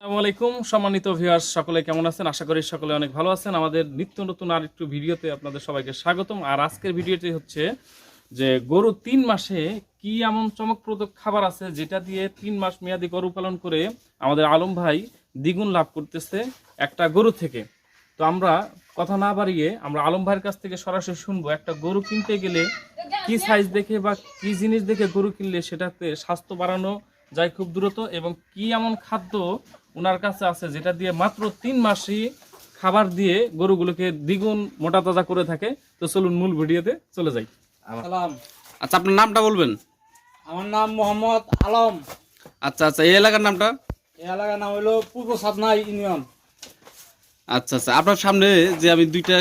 আসসালামু আলাইকুম সম্মানিত ভিউয়ার্স, সকলে কেমন আছেন? আশা করি সকলে অনেক ভালো আছেন। আমাদের নিত্য নতুন আর একটু ভিডিওতে আপনাদের সবাইকে স্বাগতম। আর আজকের ভিডিওটি হচ্ছে যে গরু 3 মাসে কি এমন চমকপ্রদ খাবার আছে যেটা দিয়ে 3 মাস মেয়াদি গরু পালন করে আমাদের আলম ভাই দ্বিগুণ লাভ করতেছে একটা গরু থেকে। তো আমরা কথা না বাড়িয়ে আমরা আলম ভাইয়ের কাছ থেকে সরাসরি শুনবো একটা গরু কিনতে গেলে কি সাইজ দেখে বা কি জিনিস দেখে গরু কিনলে সেটাতে স্বাস্থ্য বাড়ানো যায় খুব দ্রুত, এবং কি এমন খাদ্য ওনার কাছে আছে যেটা দিয়ে মাত্র 3 মাসই খাবার দিয়ে গরুগুলোকে দ্বিগুণ মোটা তাজা করে থাকে। তো চলুন মূল ভিডিওতে চলে যাই। সালাম। আচ্ছা, আপনার নামটা বলবেন? আমার নাম মোহাম্মদ আলম। আচ্ছা আচ্ছা, এই এলাকার নামটা? এই এলাকার নাম হলো পূর্ব সাধনা ইউনিয়ন। আচ্ছা আচ্ছা, আপনার সামনে যে আমি দুইটা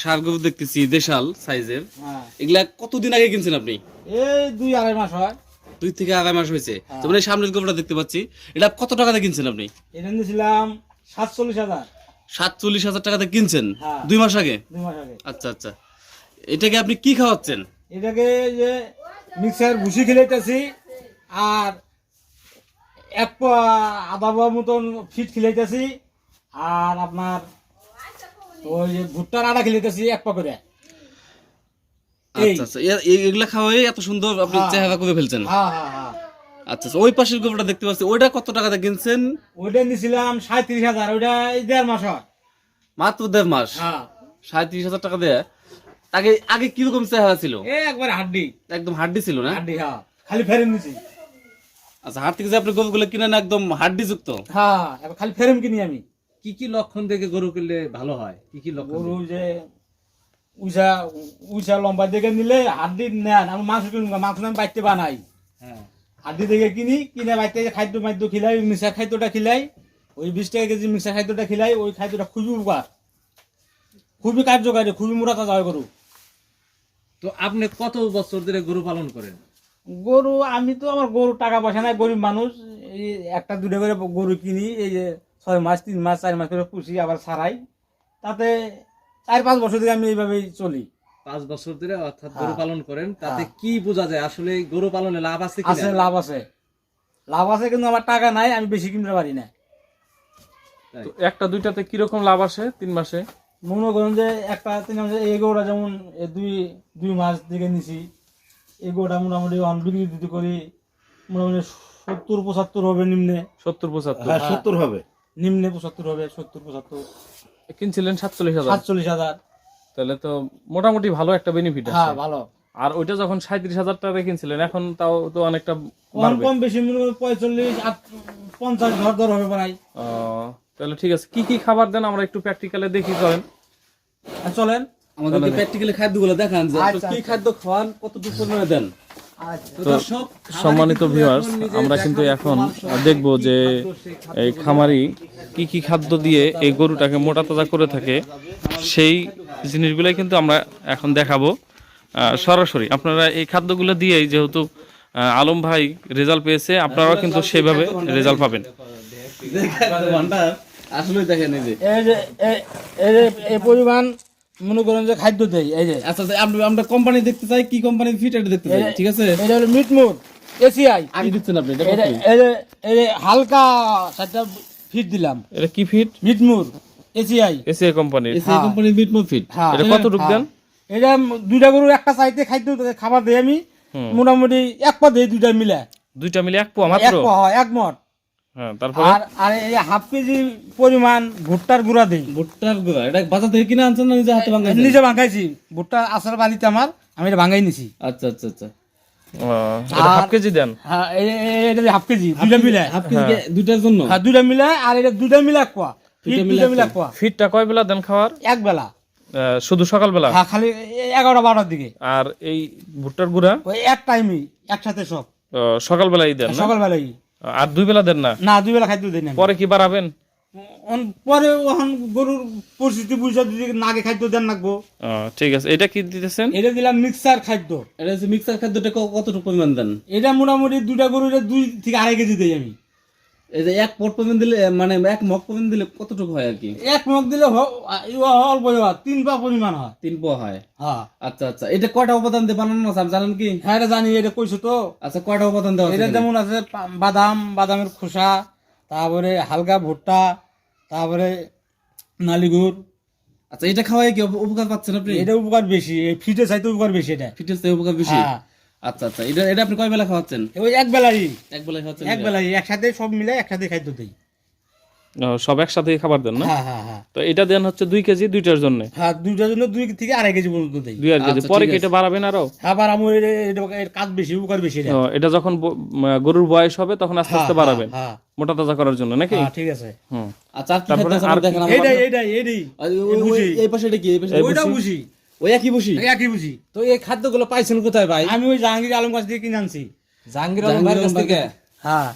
ষাঁড় গরু দেখতেছি দেশাল সাইজের, হ্যাঁ, এগুলা কতদিন আগে কিনছেন আপনি? এই 2-2.5 মাস হয়। 2 থেকে আড়াই মাস হয়েছে। যেমন এই সামনের গরুটা দেখতে পাচ্ছি, এটা কত টাকাতে কিনছেন আপনি? এটা নিয়েছিলাম 47,000। 47,000 টাকাতে কিনছেন হ্যাঁ। 2 মাস আগে? 2 মাস আগে। আচ্ছা আচ্ছা, এটাকে আপনি কি খাওয়াচ্ছেন? এটাকে যে মিক্সার ভুসি খিলাইতেছি, আর আধা পোয়া মতন ফিট খিলাইতেছি, আর আপনার ওই যে ভুট্টার আটা খিলাইতেছি 1 পা করে। এই। আচ্ছা আচ্ছা, এগুলা খাওয়াই এত সুন্দর আপনি হ্যাঁ। চেহারা করে ফেলছেন। হ্যাঁ হ্যাঁ হ্যাঁ। আচ্ছা আচ্ছা, ওই পাশের গরুটা দেখতে পাচ্ছি, ওইটা কত টাকাতে কিনছেন? ওইটা নিয়েছিলাম 37,000। ওইটা 1.5 মাস হয়। মাত্র 1.5 মাস। হ্যাঁ। 37,000 টাকা দেয়া। আগে আগে কিরকম চেহারা ছিল? একবার হাড্ডি একদম হাড্ডি ছিল না? হাড্ডি, হ্যাঁ, খালি ফেরেম নিছি। আচ্ছা, হাট থেকে যে আপনি গরুগুলো কিনেন একদম হাড্ডি যুক্ত? হ্যাঁ, এবার খালি ফেরেম কিনি আমি। কি কি লক্ষণ দেখে গরু কিনলে ভালো হয়? কি কি লক্ষণ গরু যে উষা উষা লম্বা দেখে নিলে হাড্ডি নেন। আমি মাংস কিনুন, মাংস আমি বাইতে বানাই। হ্যাঁ, হাড্ডি দেখে কিনি, কিনে বাইতে খাদ্য মাদ্য খিলাই, মিক্সার খাদ্যটা খিলাই। ওই 20 টাকা কেজি মিক্সার খাদ্যটা খিলাই। ওই খাদ্যটা খুবই উপকার, খুবই কার্যকারী, খুবই মোটা তাজা হয় গরু। তো আপনি কত বছর ধরে গরু পালন করেন? গরু আমি তো, আমার গরু টাকা পয়সা নাই, গরিব মানুষ। এই 1-2টা করে গরু কিনি, এই যে 6 মাস 3 মাস 4 মাস করে পুষি, আবার ছাড়াই। তাতে 4-5 বছর ধরে আমি এইভাবেই চলি। 5 বছর ধরে অর্থাৎ হ্যাঁ। গরু পালন করেন, তাতে হ্যাঁ। কি বোঝা যায় আসলে গরু পালনে লাভ আছে কি আছে, লাভ আছে, লাভ আছে, কিন্তু আমার টাকা নাই, আমি বেশি কিনতে পারি না। তো একটা দুইটাতে কিরকম লাভ আসে 3 মাসে? মনে করুন যে একটা 3 মাসে এই গরুটা যেমন দুই মাস দিকে নিছি, এই গরুটা মোটামুটি বিক্রি দিতে করি মোটামুটি 70-75 হবে নিম্নে। 70-75? 70 হবে। নিম্নে 75 হবে, 70-75। কিনছিলেন 47,000? 47,000। তাহলে তো মোটামুটি ভালো একটা বেনিফিট হ্যাঁ, আছে। ভালো। আর ওইটা যখন 37,000 টাকা কিনছিলেন, এখন তাও তো অনেকটা কম বাড়বে। কম বেশি মনে করুন 45-50 ধর হবে প্রায়। তাহলে ঠিক আছে, কি কি খাবার দেন আমরা একটু প্র্যাকটিক্যালে দেখি, চলেন। চলেন। আমাদেরকে প্র্যাকটিক্যালি খাদ্যগুলো দেখান যে আপনি আচ্ছা, কি খাদ্য খাওয়ান, কতটুকু পরিমাণে দেন। আচ্ছা। তো সম্মানিত ভিউয়ার্স, আমরা কিন্তু এখন দেখব যে এই খামারি কি কি খাদ্য দিয়ে এই গরুটাকে মোটা তাজা করে থাকে, সেই জিনিসগুলোই কিন্তু আমরা এখন দেখাবো সরাসরি। আপনারা এই খাদ্যগুলো দিয়েই, যেহেতু আলম ভাই রেজাল্ট পেয়েছে, আপনারাও কিন্তু সেভাবে রেজাল্ট পাবেন। আসলে দেখেন এই যে, এই পরিমাণ মনে করেন যে খাদ্য দেই। এই যে আচ্ছা আচ্ছা, আমরা কোম্পানি দেখতে চাই, কি কোম্পানির ফিট এটা দেখতে চাই, ঠিক আছে? এটা হলো মিটমোর এসিআই। কি দিচ্ছেন আপনি এটা? এটা এই যে হালকা 4টা ফিট দিলাম। এটা কি ফিট? মিটমোর এসিআই। এসিআই কোম্পানির। এই কোম্পানির মিটমো ফিট। হ্যাঁ, এটা কতটুকু দেন? এটা 2টা গরুর একটা চাইতে খাবার দেই আমি মোটামুটি 1 পা দেই, 2টা মিলে। 2টা মিলে 1 পোয়া 1 মাত্র? পা হয়, 1 মণ। হ্যাঁ, তারপরে আর এই হাফ কেজি পরিমাণ ভুট্টার গুঁড়া দেই। ভুট্টার গুঁড়া এটা বাজার থেকে কিনে আনছেন না নিজে হাতে ভাঙাইছেন? নিজে ভাঙাইছি, ভুট্টা আসার বাড়িতে আমার, আমি এটা ভাঙাই নিছি। আচ্ছা আচ্ছা আচ্ছা, এটা হাফ কেজি দেন? হ্যাঁ, এটা হাফ কেজি 2টা মিলে। হাফ কেজি দুইটার জন্য? হ্যাঁ, 2টা মিলে। আর এটা 2টা মিলে 1 পা, 2টা মিলে 1 পা। ফিটটা কয় বেলা দেন খাওয়ার? 1 বেলা। শুধু সকালবেলা? হ্যাঁ, খালি 11-12টার দিকে। আর এই ভুট্টার গুঁড়া ওই এক টাইমই একসাথে সব সকালবেলাই দেন না? সকালবেলাই। আর 2 বেলা দেন না? না, 2 বেলা খাদ্য দেই না। পরে কি বাড়াবেন? পরে ওখান গরুর পরিস্থিতি বুঝে যদি নাগে খাদ্য দেন লাগবো। ঠিক আছে। এটা কি দিতেছেন? এটা দিলাম মিক্সার খাদ্য। এটা হচ্ছে মিক্সার খাদ্যটা কতটুকু পরিমাণ দেন? এটা মোটামুটি 2টা গরুরে 2 থেকে 2.5 কেজি দেই আমি। এই যে 1 পট পরিমাণ দিলে, মানে 1 মগ পরিমাণ দিলে কতটুকু হয় আর কি? 1 মগ দিলে অল্প হয়, 3 পা পরিমাণ হয়। 3 পোয়া হয়? হ্যাঁ আচ্ছা আচ্ছা, এটা কয়টা উপাদান দিয়ে বানানো আছে আপনি জানেন কি? হ্যাঁ, এটা জানি, এটা কইছো তো। আচ্ছা, কয়টা উপাদান দেওয়া আছে এটা এখানে? যেমন আছে বাদামের খোসা, তারপরে হালকা ভুট্টা, তারপরে নালিগুড়। আচ্ছা, এটা খাওয়াই কি উপকার পাচ্ছেন আপনি? এটা উপকার বেশি, এই ফিটে চাইতে উপকার বেশি এটা। ফিটনেস থেকে উপকার বেশি? হ্যাঁ। আচ্ছা আচ্ছা, এটা এটা আপনি কয় বেলা খাওয়াচ্ছেন? ওই এক বেলাই, এক বেলা খাওয়াচ্ছেন? এক বেলাই একসাথে সব মিলে একসাথে খাদ্য দিই। সব একসাথে খাবার দেন না? হ্যাঁ হ্যাঁ হ্যাঁ তো এটা দেন হচ্ছে 2 কেজি দুইটার জন্য, হ্যাঁ, দুইটার জন্য 2 থেকে 2.5 কেজি পর্যন্ত দিই। 2.5 কেজি। আচ্ছা, পরে ঠিক কি আছে। এটা বাড়াবেন আরো? আবার আমার এর কাজ বেশি, উপকার বেশি এটা। এটা যখন গরুর বয়স হবে তখন আস্তে আস্তে বাড়াবেন হ্যাঁ মোটা তাজা করার জন্য নাকি? হ্যাঁ, ঠিক আছে। হুম। আচ্ছা, আর কি তারপরে খাদ্য আছে আর আমাকে দেখেন? এইটাই এইটাই এইটাই এই পাশে এটা কি? এই পাশে ওইটা বুঝি, ওই একই বসি? একই বুঝি। তো এই খাদ্যগুলো পাইছেন কোথায় ভাই? আমি ওই জাহাঙ্গীর আলম কাছ থেকে কিনে আনছি। জাহাঙ্গীর আলম ভাইয়ের কাছ থেকে? হ্যাঁ,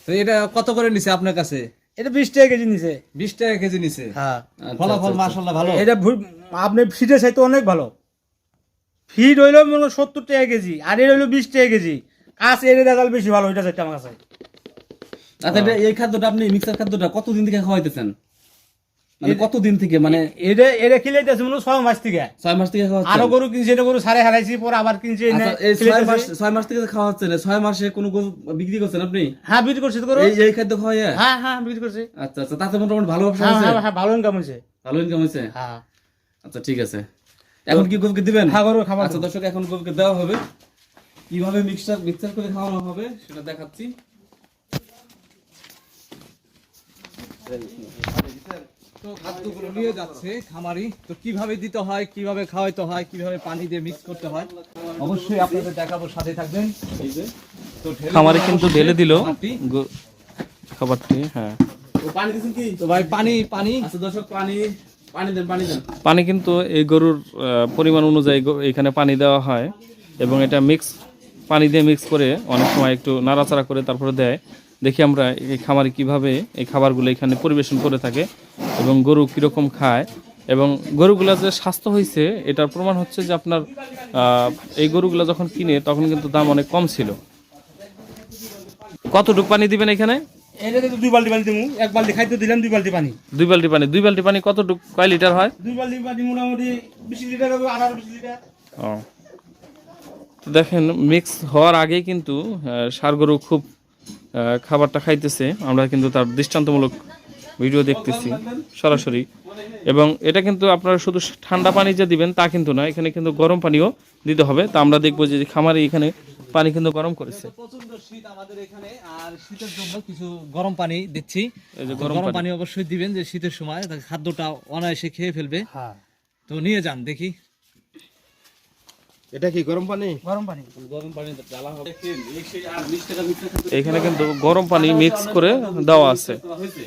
তো এটা কত করে নিছে আপনার কাছে? এটা 20 টাকা কেজি নিছে। 20 টাকা কেজি নিছে। হ্যাঁ, ফলাফল মাশাআল্লাহ ভালো। এটা আপনি ফিটে চাইতে অনেক ভালো। ফিট হইলো 70 টাকা কেজি, আর এর হইলো 20 টাকা কেজি। কাজ এর রেজাল্ট বেশি ভালো, এটা চাইতে আমার কাছে। আচ্ছা, এই খাদ্যটা আপনি মিক্সার খাদ্যটা কতদিন থেকে খাওয়াইতেছেন? মানে কতদিন থেকে? মানে এটা খিলাইতেছে 6 মাস থেকে। 6 মাস থেকে খাওয়াচ্ছেন? আরো গরু কিনছি, এটা গরু সারে হারাইছি, পরে আবার কিনছি। আচ্ছা, এই 6 মাস থেকে খাওয়াচ্ছেন, 6 মাসে কোনো গরু বিক্রি করছেন আপনি? হ্যাঁ, বিক্রি করছি তো গরু। এই খাদ্য খাওয়াইয়া? হ্যাঁ হ্যাঁ, বিক্রি করছি। আচ্ছা আচ্ছা, তাতে মোটামুটি ভালো ব্যবসা হ্যাঁ হয়েছে? হ্যাঁ হ্যাঁ, ভালো ইনকাম হয়েছে। ভালো ইনকাম হয়েছে? হ্যাঁ আচ্ছা, ঠিক আছে। এখন কি গরুকে দিবেন? হ্যাঁ, গরু খাবার আচ্ছা দর্শক, এখন গরুকে দেওয়া হবে। কিভাবে মিক্সচার করে খাওয়ানো হবে সেটা দেখাচ্ছি। তো খাদ্যগুলো নিয়ে যাচ্ছে খামারি। তো কিভাবে দিতে হয়, কিভাবে খাওয়াইতে হয়, কিভাবে পানি দিয়ে মিক্স করতে হয়, অবশ্যই আপনাদের দেখাবো, সাথে থাকবেন। এই যে তো খামারে কিন্তু ঢেলে দিল খাবারটি। খাবারটি। হ্যাঁ, ও পানি দিছেন কি? তো ভাই পানি পানি আচ্ছা দর্শক, পানি দেন, পানি দেন। পানি কিন্তু এই গরুর পরিমাণ অনুযায়ী এখানে পানি দেওয়া হয়, এবং এটা পানি দিয়ে মিক্স করে অনেক সময় একটু নাড়াচাড়া করে তারপরে দেয়। দেখি আমরা এই খামারে কিভাবে এই খাবারগুলো এখানে পরিবেশন করে থাকে এবং গরু কীরকম খায়, এবং গরুগুলা যে স্বাস্থ্য হয়েছে এটার প্রমাণ হচ্ছে যে আপনার এই গরুগুলা যখন কিনে তখন কিন্তু দাম অনেক কম ছিল। কতটুকু পানি দিবেন এখানে? এটাতে তো 2 বালতি পানি দিমু। 1 বালতি খাইতে দিলাম, 2 বালতি পানি। 2 বালতি পানি। 2 বালতি পানি কতটুকু, কয় লিটার হয়? 2 বালতি পানি মোটামুটি 20 লিটার হবে, 18-20 লিটার। ও, তো দেখেন মিক্স হওয়ার আগেই কিন্তু ষাঁড় গরু খুব খাবারটা খাইতেছে। আমরা কিন্তু তার দৃষ্টান্তমূলক ভিডিও দেখতেছি সরাসরি। এবং এটা কিন্তু আপনারা শুধু ঠান্ডা পানি যে দিবেন তা কিন্তু না, এখানে কিন্তু গরম পানিও দিতে হবে। তা আমরা দেখবো যে খামারে এখানে পানি কিন্তু গরম করেছে। প্রচন্ড শীত আমাদের এখানে, আর শীতের জন্য কিছু গরম পানি দিচ্ছি। এই যে গরম পানি অবশ্যই দিবেন, যে শীতের সময় খাদ্যটা অনায়াসে খেয়ে ফেলবে। হ্যাঁ, তো নিয়ে যান দেখি। এটা কি গরম পানি? গরম পানি। গরম পানি জ্বালা হবে। আর 20 টাকা মিক্সার খাদ্য এখানে কিন্তু গরম পানি মিক্স করে দেওয়া আছে। হয়েছে?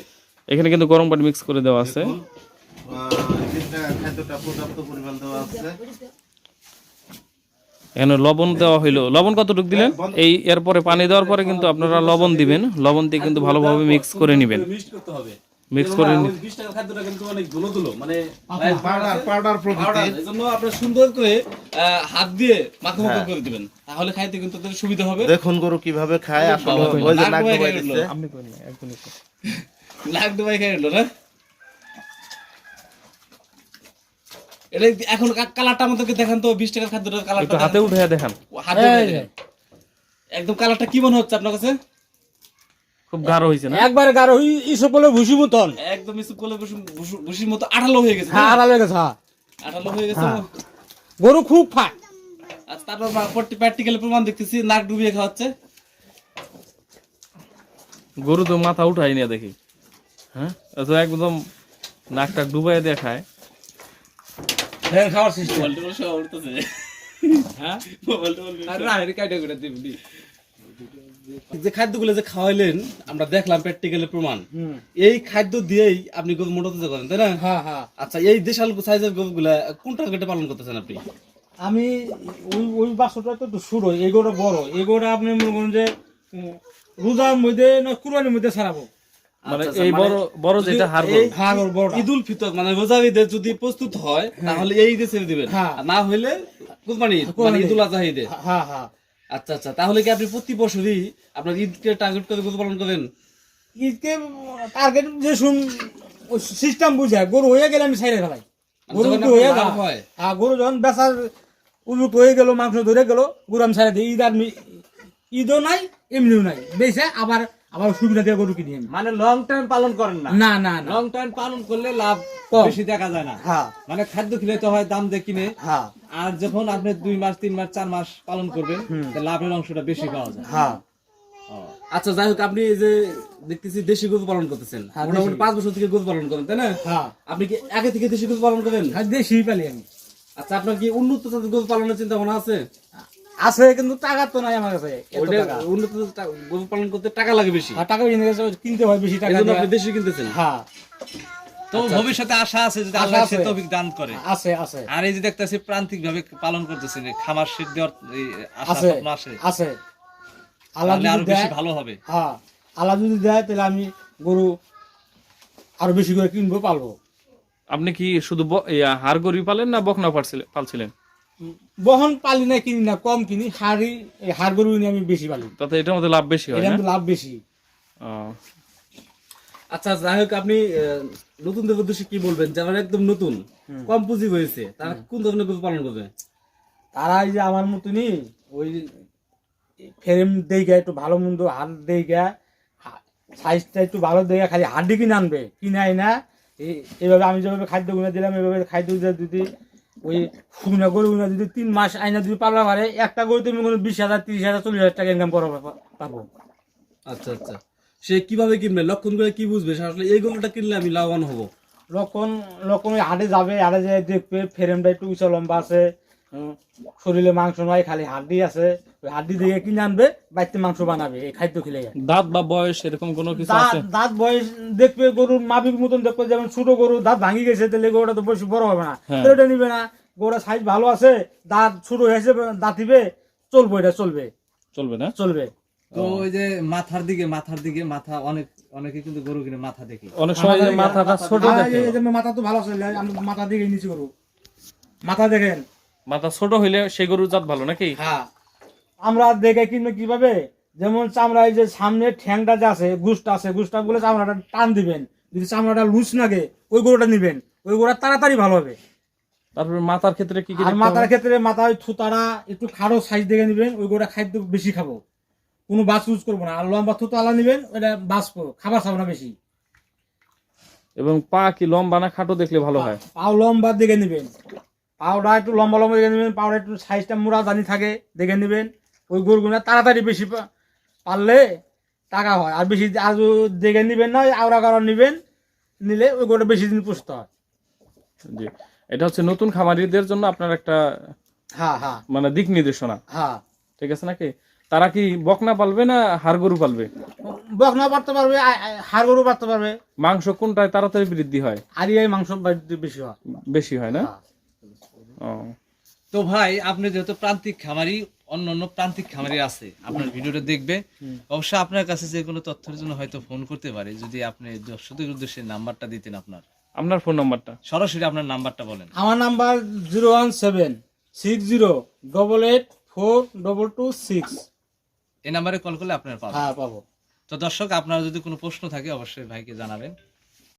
এখানে কিন্তু গরম পানি মিক্স করে দেওয়া আছে। খাদ্যটা পর্যাপ্ত পরিমাণ দেওয়া আছে। এখানে লবণ দেওয়া হইলো। লবণ কতটুকু দিলেন? এরপরে পানি দেওয়ার পরে কিন্তু আপনারা লবণ দিবেন। লবণ দিয়ে কিন্তু ভালোভাবে মিক্স করে নেবেন। মিক্স করতে হবে। মিক্স করে 20 টাকার খাদ্যটা কিন্তু অনেক ধুলো মানে পাউডার প্রকৃতির। এজন্য আপনারা সুন্দর করে হাত দিয়ে মাখা করে দিবেন, তাহলে খাইতে কিন্তু তাদের সুবিধা হবে। দেখুন গরু কিভাবে খায়, আসলে ওই যে নাক ডুবাই দিচ্ছে। আপনি করেন একদম। লাখ ডুবাই খাই হলো না এটা। এখন কালারটা আমাদেরকে দেখান তো, 20 টাকার খাদ্যটার একটু কালারটা হাতে উঠে দেখান। হাতে দেখেন। একদম কালারটা কি মনে হচ্ছে আপনার কাছে? খুব গাঢ় হয়েছে না? একবারে গাঢ় ইসব বলে ভুসি মতন। একদম ইসুপ করলে ভুসির মতো আঠালো হয়ে গেছে। হ্যাঁ, আড়ালে গেছে। হ্যাঁ, আঠালো হয়ে গেছে। গরু খুব খায়। আচ্ছা, তারপর প্র্যাকটিক্যালি প্রমাণ দেখতেছি, নাক ডুবিয়ে খাওয়াচ্ছে। গরু তো মাথা উঠাই নিয়ে দেখি। হ্যাঁ, তো একদম নাকটা ডুবাই দেখায়। হ্যাঁ, খাওয়ার সিস্টেম। মোবাইলটা সব উঠতেছে। হ্যাঁ, মোবাইলটা আর না এটা কাইটা করে দিবি। যে খাদ্যগুলো যে খাওয়াইলেন আমরা দেখলাম প্র্যাকটিক্যালি প্রমাণ, এই খাদ্য দিয়েই আপনি গরু মোটাতে করেন, তাই না? হ্যাঁ হ্যাঁ। আচ্ছা, এই দেশাল সাইজের গরুগুলা কোনটা কেটে পালন করতেছেন আপনি? আমি ওই বাছরটা তো একটু শুরু, এগোটা বড়, এগোটা আপনি মনে করেন যে রোজার মধ্যে না কুরবানির মধ্যে ছাড়াবো। মানে আচ্ছা, এই মানে বড় যেটা হাড় এই গরু। হ্যাঁ, বড়। ঈদুল ফিতর মানে রোজা ঈদে যদি প্রস্তুত হয় তাহলে এই ঈদে ছেড়ে দিবেন, হ্যাঁ। আর না হইলে কুরবানি ঈদ, মানে ঈদুল আজহা ঈদে। হ্যাঁ হ্যাঁ। আচ্ছা আচ্ছা, তাহলে কি আপনি প্রতি বছরই আপনার ঈদকে টার্গেট করে গরু পালন করেন? ঈদকে টার্গেট যে সিস্টেম বুঝায়, গরু হয়ে গেলে আমি ছাইড়ে ফেলাই। গরু যখন যদি হয়ে আপনার যায়, লাভ হয়। হ্যাঁ, গরু যখন বেচার উপযুক্ত হয়ে গেল, মাংস ধরে গেল, গরু আমি ছাইড়ে দিই। ঈদ আর ঈদও নাই, এমনিও নাই, বেচে আবার আবার সুবিধা দিয়ে গরু কিনি আমি। মানে লং টাইম পালন করেন না? না না না লং টাইম পালন করলে লাভ কম। বেশি দেখা যায় না। হ্যাঁ মানে খাদ্য খিলাইতে হয় দাম দিয়ে কিনে, হ্যাঁ আর যখন আপনি 2 মাস 3 মাস 4 মাস পালন করবেন তাহলে লাভের অংশটা বেশি পাওয়া যায়। হ্যাঁ আচ্ছা যাই হোক, আপনি এই যে দেখতেছি দেশি গরু পালন করতেছেন, হ্যাঁ, মোটামুটি দেশি। 5 বছর থেকে গরু পালন করেন, তাই না? হ্যাঁ আপনি কি আগে থেকে দেশি গরু পালন করেন? হ্যাঁ দেশি পালি আমি। আচ্ছা, আপনার কি উন্নত জাতের গরু পালনের চিন্তা ভাবনা আছে? আছে কিন্তু টাকা তো নাই আমার কাছে এত ওইটা টাকা। উন্নত জাতের গরু পালন করতে টাকা লাগে বেশি, আর টাকা কিনতে হয় বেশি টাকা এই জন্য দিয়ে। আপনি দেশি কিনতেছেন। হ্যাঁ তো ভবিষ্যতে আশা আছে যদি আশা আল্লাহ সে আছে। তৌফিক দান করে। আছে আছে আর এই যে দেখতেছি প্রান্তিক ভাবে পালন করতেছেন, এই খামার শেড দেওয়ার এই আশা আছে স্বপ্ন আসে, আছে আল্লাহ তাহলে আরো যদি বেশি দেয়, ভালো হবে। হ্যাঁ আল্লাহ যদি দেয় তাহলে আমি গরু আরো বেশি করে কিনবো পালবো। আপনি কি শুধু হাড় গরু পালেন না বকনা পালছিলেন? বহন পালি না কিনি না, কম কিনি, হাড় গরু কিনি আমি বেশি পালি, তাতে এটার মধ্যে লাভ বেশি হয় এটা না? কিন্তু লাভ বেশি। ও, আচ্ছা যাই হোক, আপনি নতুনদের উদ্দেশ্যে কি বলবেন যারা একদম নতুন, কম পুঁজি হয়েছে, তারা কোন ধরনের গরু পালন করবে? তারা এই যে আমার মতনই ওই ফ্রেম দেইগা একটু ভালো মন্দ হাত দেইগা, সাইজটা একটু ভালো দেইগা, খালি হাড্ডি কিনে আনবে, কিনাই না এইভাবে আমি যেভাবে খাদ্য গুণা দিলাম এইভাবে খাদ্য দিয়ে যদি ওই শুকনা গরু গুনা যদি 3 মাস আইনা যদি পালা পারে, একটা গরু তুমি কোনো 20,000 30,000 40,000 টাকা ইনকাম করা পাবো। আচ্ছা আচ্ছা, সে কিভাবে কিনবে, লক্ষণ করে কি বুঝবে সে আসলে এই গরুটা কিনলে আমি লাভবান হবো? লক্ষণ ওই হাটে যাবে, হাটে যেয়ে দেখবে ফ্রেমটা একটু উঁচা লম্বা আছে, শরীরে মাংস নয়, খালি হাড্ডি আছে, ওই হাড্ডি দিয়ে কিনে আনবে, বাড়িতে মাংস বানাবে এই খাদ্য খেলে। দাঁত বা বয়স এরকম কোনো কিছু আছে? দাঁত বয়স দেখবে গরুর মাপিক মতন দেখবে, যেমন ছোট গরু দাঁত ভাঙি গেছে তাহলে গরুটা তো বেশি বড় হবে না, হ্যাঁ। তো এটা নিবে না। গরুটা সাইজ ভালো আছে, দাঁত ছোট হয়েছে, দাঁতিবে, চলবে, এটা চলবে চলবে না? চলবে। তো ওই যে মাথার দিকে মাথা অনেকে কিন্তু গরু কিনে মাথা দেখে, অনেক সময় যে মাথাটা ছোট দেখে, মাথা তো ভালো আছে, আমি মাথা দিকে নিচে গরু মাথা দেখেন। মাথা ছোট হইলে সেই গরুর জাত ভালো নাকি? হ্যাঁ আমরা দেখে কিনবে কিভাবে, যেমন চামড়ায় যে সামনে ঠ্যাংটা যে আছে, গুসটা আছে, গুসটা বলে চামড়াটা টান দিবেন, যদি চামড়াটা লুজ লাগে ওই গরুটা নিবেন, ওই গরুটা তাড়াতাড়ি ভালো হবে। তারপরে মাথার ক্ষেত্রে কি কি আর দেখতে মাথার হবে? ক্ষেত্রে মাথায় থুতারা একটু খাড়ো সাইজ দেখে নিবেন, ওই গরুটা খাদ্য বেশি খাবো, কোনো বাস ইউজ করবো না। আর লম্বা থুতালা নিবেন, ওটা বাঁচবো, খাবার খাবো না বেশি। এবং পা কি লম্বা না খাটো দেখলে ভালো হয়? পাও লম্বা দেখে নিবেন, পাওটা একটু লম্বা লম্বা দেখে নিবেন, পাওটা একটু সাইজটা মোড়া জানি থাকে দেখে নিবেন। ওই গরুগুলো তাড়াতাড়ি বেশি পারলে টাকা হয়, আর বেশি আর দেখে নিবেন না, আওড়া কারণ নিবেন, নিলে ওই গরুটা বেশি দিন পুষতে হয়। জি, এটা হচ্ছে নতুন খামারিদের জন্য আপনার একটা হ্যাঁ হ্যাঁ মানে দিক নির্দেশনা, হ্যাঁ। ঠিক আছে নাকি? তারা কি বকনা পালবে না হাড় গরু পালবে? বকনা পারতে পারবে, হাড় গরু পারতে পারবে, মাংস কোনটায় তাড়াতাড়ি বৃদ্ধি হয়? আর এই মাংস বেশি হয়। বেশি হয় না? হ্যাঁ। ও, তো ভাই আপনি যেহেতু প্রান্তিক খামারি, অন্য প্রান্তিক খামারি আছে আপনার ভিডিওটা দেখবে, অবশ্যই আপনার কাছে যে কোনো তথ্যের জন্য হয়তো ফোন করতে পারে। যদি আপনি দর্শকদের উদ্দেশ্যে নাম্বারটা দিতেন, আপনার ফোন নাম্বারটা? সরাসরি আপনার নাম্বারটা বলেন। আমার নাম্বার 01760884226। এই নাম্বারে কল করলে আপনার পাবেন। হ্যাঁ পাবো। তো দর্শক, আপনারা যদি কোনো প্রশ্ন থাকে অবশ্যই ভাইকে জানাবেন।